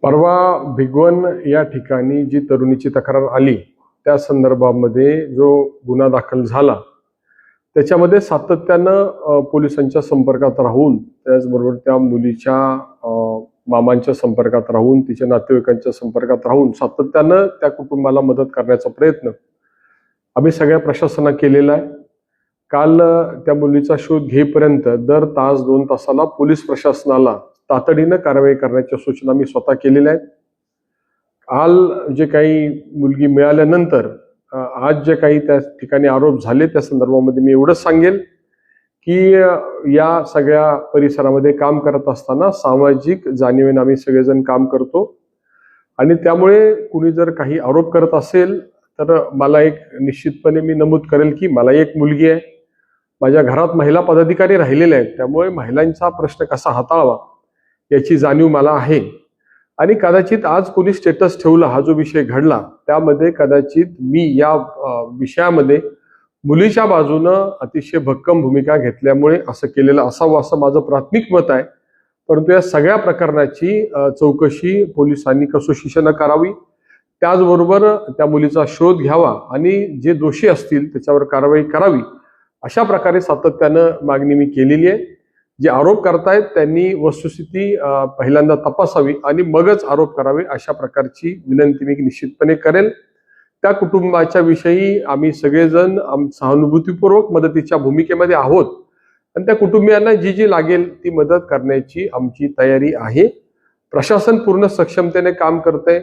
परवा भिगवण या ठिकाणी जी तरुणीची तक्रार आली त्या संदर्भामध्ये जो गुन्हा दाखल झाला त्याच्यामध्ये सातत्यानं पोलिसांच्या संपर्कात राहून त्याचबरोबर त्या मुलीच्या मामांच्या संपर्कात राहून तिच्या नातेवाईकांच्या संपर्कात राहून सातत्यानं त्या कुटुंबाला मदत करण्याचा प्रयत्न आम्ही सगळ्या प्रशासनाने केलेला आहे। काल त्या मुलीचा शोध घेईपर्यंत दर तास 2 तासाला पोलीस प्रशासनाला तातडीनं कारवाई करण्याच्या सूचना मी स्वतः केलेल्या आहेत। काल जे काही मुलगी मिळाल्यानंतर आज जे काही त्या ठिकाणी आरोप झाले त्या संदर्भामध्ये मी एवढंच सांगेल की या सगळ्या परिसरामध्ये काम करत असताना सामाजिक जाणीवेने आम्ही सगळेजण काम करतो आणि त्यामुळे कुणी जर काही आरोप करत असेल तर मला एक निश्चितपणे मी नमूद करेल की मला एक मुलगी आहे, माझ्या घरात महिला पदाधिकारी राहिलेले आहेत, त्यामुळे महिलांचा प्रश्न कसा हाताळावा याची जाणीव मला आहे। आणि कदाचित आज कोणी स्टेटस ठेवला हा जो विषय घडला त्यामध्ये कदाचित मी या विषयामध्ये मुलीच्या बाजूनं अतिशय भक्कम भूमिका घेतल्यामुळे असं केलेलं असावं असं माझं प्राथमिक मत आहे। परंतु या सगळ्या प्रकरणाची चौकशी पोलिसांनी कसोशीनं करावी, त्याचबरोबर त्या मुलीचा शोध घ्यावा आणि जे दोषी असतील त्याच्यावर कारवाई करावी अशा प्रकारे सातत्यानं मागणी मी केलेली आहे। जे आरोप करतायत त्यांनी वस्तुस्थिती पहिल्यांदा तपासावी आणि मगच आरोप करावे अशा प्रकारची विनंती मी निश्चितपणे करेल। त्या कुटुंबाच्या विषयी आम्ही सगळेजण सहानुभूतीपूर्वक मदतीच्या भूमिकेमध्ये आहोत आणि त्या कुटुंबियांना जी जी लागेल ती मदत करण्याची आमची तयारी आहे। प्रशासन पूर्ण सक्षमतेने काम करतंय।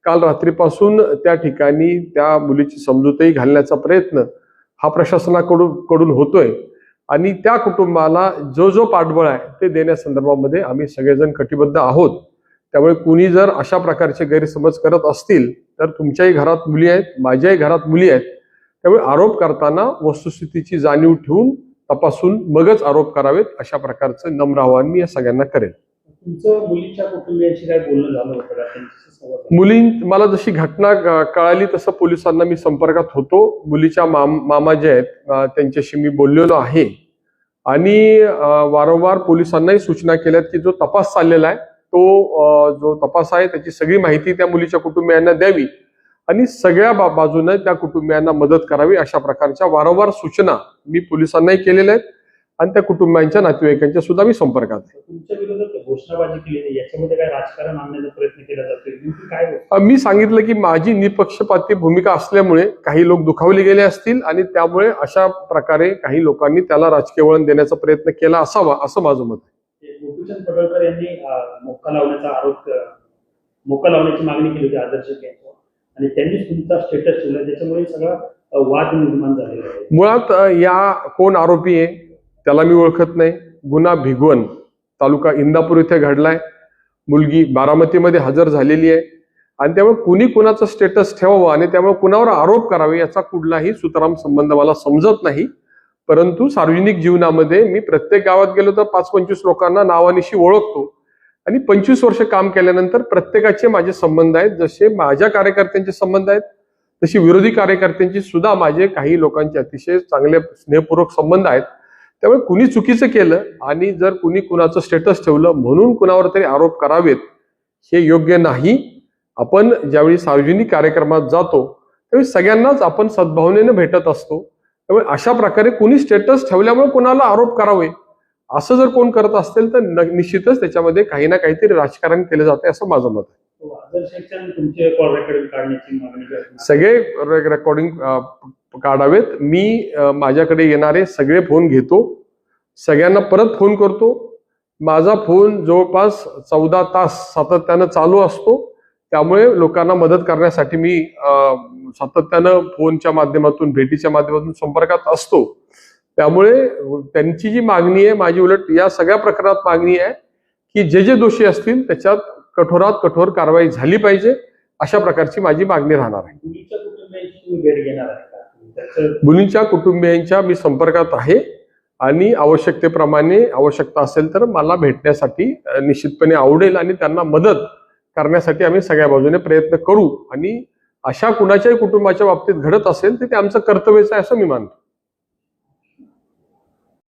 काल रात्रीपासून त्या ठिकाणी त्या मुलीची समजूतही घालण्याचा प्रयत्न हा प्रशासनाकडून होतोय आणि त्या कुटुंबाला जो पाठबळ आहे ते देण्यासंदर्भामध्ये आम्ही सगळेजण कटिबद्ध आहोत। त्यामुळे कुणी जर अशा प्रकारचे गैरसमज करत असतील तर तुमच्याही घरात मुली आहेत, माझ्याही घरात मुली आहेत, त्यामुळे आरोप करताना वस्तुस्थितीची जाणीव ठेवून तपासून मगच आरोप करावेत अशा प्रकारचं नम्र आवाहन मी या सगळ्यांना करेन। तुमचं मुलीच्या कुटुंबियांशी काय बोलणं झालं होतं का? मला जशी घटना कळाली तसं पोलिसांना मी संपर्कात होतो। मुलीच्या मामा जे आहेत त्यांच्याशी मी बोललेलो आहे आणि वारंवार पोलिसांनाही सूचना केल्यात की जो तपास चाललेला आहे तो जो तपास आहे त्याची सगळी माहिती त्या मुलीच्या कुटुंबियांना द्यावी आणि सगळ्या बाजूने त्या कुटुंबियांना मदत करावी अशा प्रकारच्या वारंवार सूचना मी पोलिसांनाही केलेल्या आहेत आणि त्या कुटुंबियांच्या नातेवाईकांच्या सुद्धा मी संपर्कात आहे। तुमच्या विरोधात घोषणाबाजी केली, याच्यामध्ये काय राजकारण आणण्याचा प्रयत्न केला जातोय? मी सांगितलं की माझी निपक्षपाती भूमिका असल्यामुळे काही लोक दुखावले गेले असतील आणि त्यामुळे अशा प्रकारे काही लोकांनी त्याला राजकीय वळण देण्याचा प्रयत्न केला असावा असं माझं मत आहे। गोपीचंद पडळकर यांनी मोक्का लावण्याची मागणी केली होती आदर्श यांच्यावर आणि त्यांनीच तुमचा स्टेटस ठेवला, त्याच्यामुळे सगळा वाद निर्माण झालेला आहे। मुळात या कोण आरोपी आहे त्याला मी ओळखत नाही। गुन्हा भिगवण तालुका इंदापूर इथे घडलाय, मुलगी बारामतीमध्ये हजर झालेली आहे आणि त्यामुळे कुणी कुणाचं स्टेटस ठेवावं आणि त्यामुळे कुणावर आरोप करावे याचा कुठलाही सुतराम संबंध मला समजत नाही। परंतु सार्वजनिक जीवनामध्ये मी प्रत्येक गावात गेलो तर 5-25 लोकांना नावानिशी ओळखतो आणि 25 वर्ष काम केल्यानंतर प्रत्येकाचे माझे संबंध आहेत। जसे माझ्या कार्यकर्त्यांचे संबंध आहेत तशी विरोधी कार्यकर्त्यांची सुद्धा माझे काही लोकांचे अतिशय चांगले स्नेहपूर्वक संबंध आहेत। त्यामुळे कुणी चुकीचं केलं आणि जर कुणी कुणाचं स्टेटस ठेवलं म्हणून कुणावर तरी आरोप करावेत हे योग्य नाही। आपण ज्यावेळी सार्वजनिक कार्यक्रमात जातो त्यावेळी सगळ्यांनाच आपण सद्भावनेने भेटत असतो, त्यामुळे अशा प्रकारे कुणी स्टेटस ठेवल्यामुळे कुणाला आरोप करावे असं जर कोण करत असेल तर निश्चितच त्याच्यामध्ये काही ना काहीतरी राजकारण केलं जाते असं माझं मत आहे। सगळे रेकॉर्डिंग काढावेत। मी माझ्याकडे येणारे सगळे फोन घेतो, सगळ्यांना परत फोन करतो। माझा फोन जवळपास 14 तास सातत्यानं चालू असतो, त्यामुळे लोकांना मदत करण्यासाठी मी सातत्यानं फोनच्या माध्यमातून भेटीच्या माध्यमातून संपर्कात असतो। त्यामुळे त्यांची जी मागणी आहे माझी उलट या सगळ्या प्रकरणात मागणी आहे की जे दोषी असतील त्याच्यात कठोरात कठोर कारवाई झाली पाहिजे अशा प्रकारची माझी मागणी राहणार आहे। मुलींच्या कुटुंबियांच्या मी संपर्कात आहे आणि आवश्यकतेप्रमाणे आवश्यकता असेल तर मला भेटण्यासाठी निश्चितपणे आवडेल आणि त्यांना मदत करण्यासाठी आम्ही सगळ्या बाजूने प्रयत्न करू आणि अशा कुणाच्याही कुटुंबाच्या बाबतीत घडत असेल तर ते आमचं कर्तव्यच आहे असं मी मानतो।